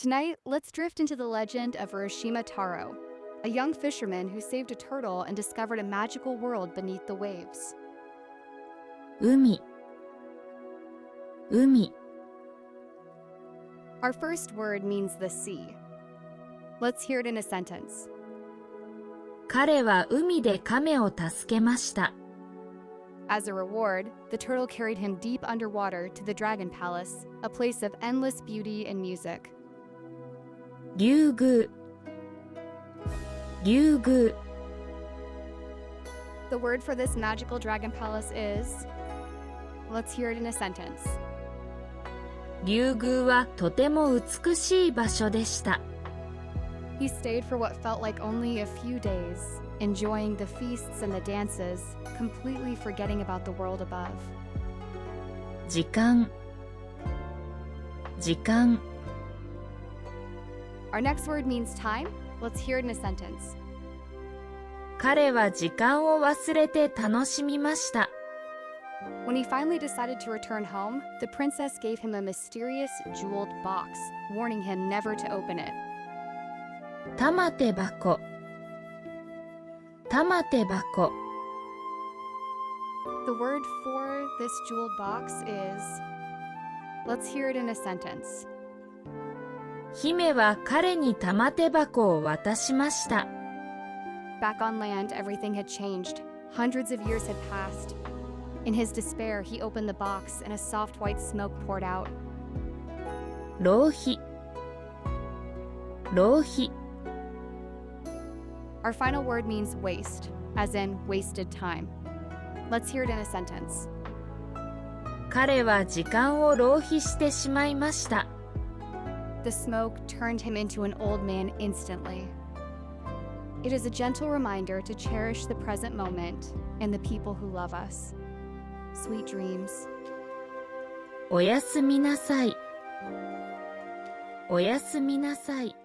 Tonight, let's drift into the legend of Urashima Taro, a young fisherman who saved a turtle and discovered a magical world beneath the waves. 海 Our first word means the sea. Let's hear it in a sentence. 彼は海で亀を助けました。As a reward, the turtle carried him deep underwater to the Dragon Palace, a place of endless beauty and music. 竜宮 The word for this magical Dragon Palace is... Let's hear it in a sentence. 竜宮はとても美しい場所でした。He stayed for what felt like only a few days, enjoying the feasts and the dances, completely forgetting about the world above. 時間 Our next word means time. Let's hear it in a sentence. 彼は時間を忘れて楽しみました。When he finally decided to return home, the princess gave him a mysterious jeweled box, warning him never to open it. 玉手箱 The word for this jeweled box is... Let's hear it in a sentence. 姫は彼に玉手箱を渡しました。 Back on land, everything had changed. Hundreds of years had passed. In his despair, he opened the box and a soft white smoke poured out. 浪費 Our final word means waste, as in wasted time. Let's hear it in a sentence. 彼は時間を浪費してしまいました。 The smoke turned him into an old man instantly. It is a gentle reminder to cherish the present moment and the people who love us. Sweet dreams. おやすみなさい。おやすみなさい。